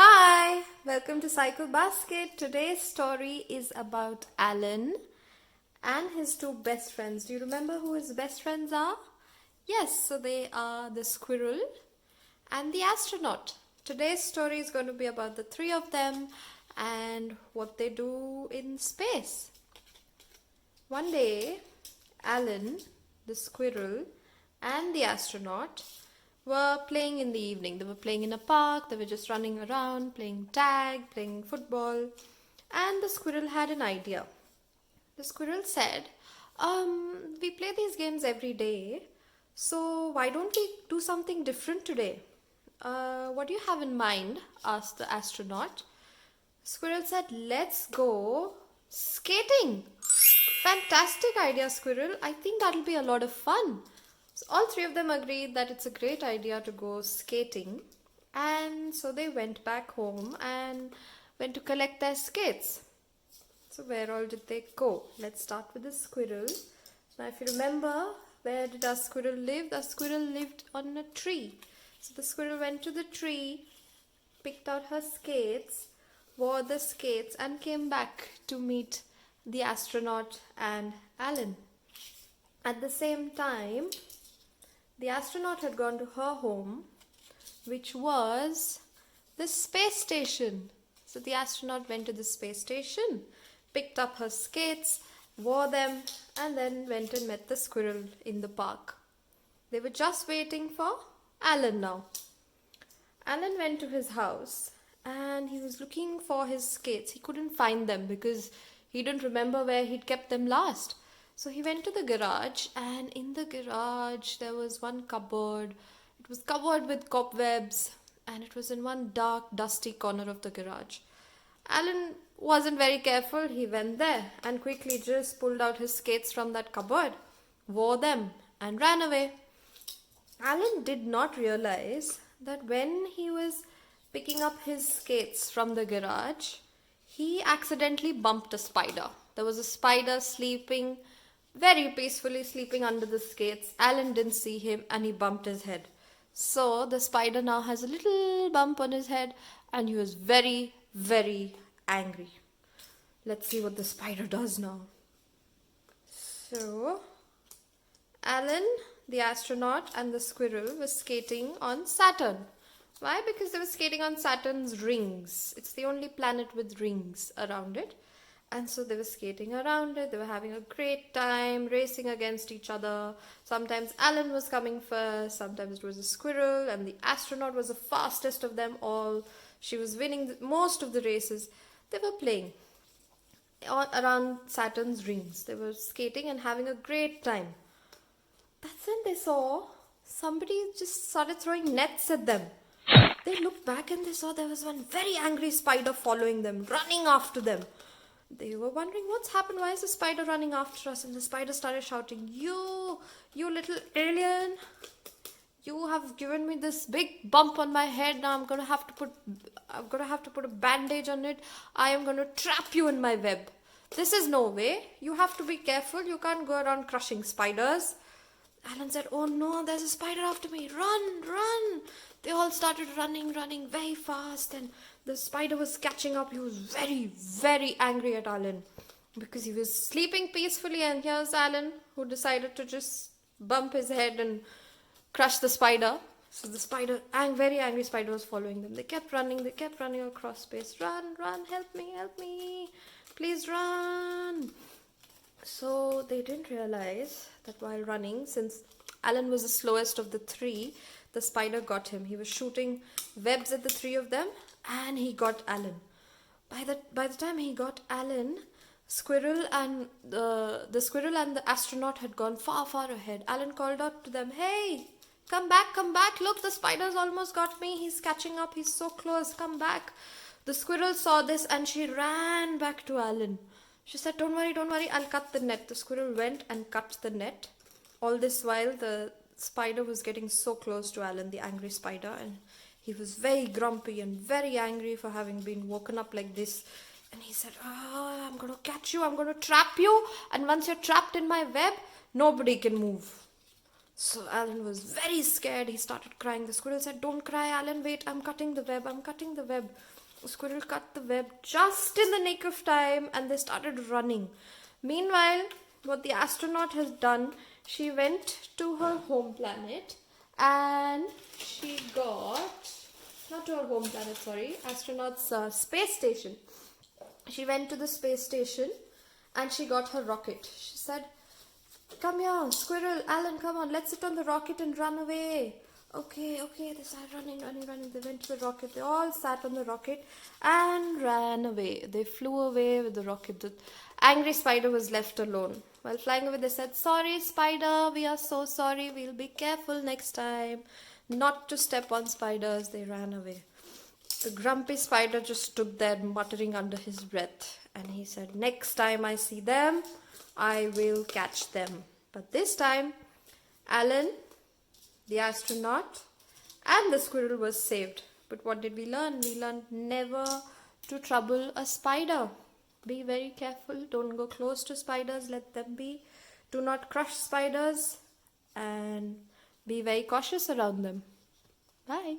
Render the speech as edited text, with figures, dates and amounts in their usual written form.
Hi, welcome to Cycle Basket. Today's story is about Alan and his two best friends. Do you remember who his best friends are? Yes, so they are the squirrel and the astronaut. Today's story is going to be about the three of them and what they do in space. One day, Alan, the squirrel, and the astronaut were playing in the evening. They were playing in a park, they were just running around, playing tag, playing football, and the squirrel had an idea. The squirrel said, we play these games every day, so why don't we do something different today? What do you have in mind? Asked the astronaut. Squirrel said, let's go skating. Fantastic idea, Squirrel. I think that'll be a lot of fun. So all three of them agreed that it's a great idea to go skating. And so they went back home and went to collect their skates. So where all did they go? Let's start with the squirrel. Now if you remember, where did our squirrel live? The squirrel lived on a tree. So the squirrel went to the tree, picked out her skates, wore the skates and came back to meet the astronaut and Alan. At the same time, the astronaut had gone to her home, which was the space station. So the astronaut went to the space station, picked up her skates, wore them, and then went and met the squirrel in the park. They were just waiting for Alan now. Alan went to his house and he was looking for his skates. He couldn't find them because he didn't remember where he'd kept them last. So he went to the garage, and in the garage there was one cupboard. It was covered with cobwebs and it was in one dark, dusty corner of the garage. Alan wasn't very careful. He went there and quickly just pulled out his skates from that cupboard, wore them, and ran away. Alan did not realize that when he was picking up his skates from the garage, he accidentally bumped a spider. There was a spider sleeping, very peacefully sleeping under the skates. Alan didn't see him and he bumped his head. So the spider now has a little bump on his head and he was very, very angry. Let's see what the spider does now. So, Alan, the astronaut, and the squirrel were skating on Saturn. Why? Because they were skating on Saturn's rings. It's the only planet with rings around it. And so they were skating around it. They were having a great time, racing against each other. Sometimes Alan was coming first, sometimes it was a squirrel, and the astronaut was the fastest of them all. She was winning most of the races. They were playing around Saturn's rings. They were skating and having a great time. That's when they saw somebody just started throwing nets at them. They looked back and they saw there was one very angry spider following them, running after them. They were wondering what's happened. Why is the spider running after us? And the spider started shouting, you little alien, you have given me this big bump on my head. Now I'm gonna have to put a bandage on it. I am gonna trap you in my web. This is no way. You have to be careful. You can't go around crushing spiders. Alan said, oh no, there's a spider after me. Run, run. They all started running very fast, and the spider was catching up. He was very, very angry at Alan because he was sleeping peacefully, and here's Alan who decided to just bump his head and crush the spider. So the spider, very angry spider, was following them. They kept running across space. Run, run, help me, please run. So they didn't realize that while running, since Alan was the slowest of the three, the spider got him. He was shooting webs at the three of them and he got Alan. By the time he got Alan, the squirrel and the astronaut had gone far, far ahead. Alan called out to them, hey, come back, look, the spider's almost got me. He's catching up, he's so close, come back. The squirrel saw this and she ran back to Alan. She said, don't worry, I'll cut the net. The squirrel went and cut the net. All this while, the spider was getting so close to Alan, the angry spider, and he was very grumpy and very angry for having been woken up like this. And he said, I'm going to catch you, I'm going to trap you, and once you're trapped in my web, nobody can move. So Alan was very scared. He started crying. The squirrel said, "Don't cry, Alan. Wait, I'm cutting the web. I'm cutting the web." The squirrel cut the web just in the nick of time and they started running. Meanwhile, what the astronaut has done, she went to her home planet and she got, not to her home planet, sorry, astronaut's space station. She went to the space station and she got her rocket. She said, "Come here, squirrel, Alan, come on, let's sit on the rocket and run away." Okay, they started running. They went to the rocket. They all sat on the rocket and ran away. They flew away with the rocket. The angry spider was left alone. While flying away, they said, "Sorry, spider, we are so sorry. We'll be careful next time not to step on spiders." They ran away. The grumpy spider just stood there muttering under his breath and he said, "Next time I see them, I will catch them." But this time, Alan, the astronaut, and the squirrel was saved. But what did we learn? We learned never to trouble a spider. Be very careful. Don't go close to spiders. Let them be. Do not crush spiders and be very cautious around them. Bye.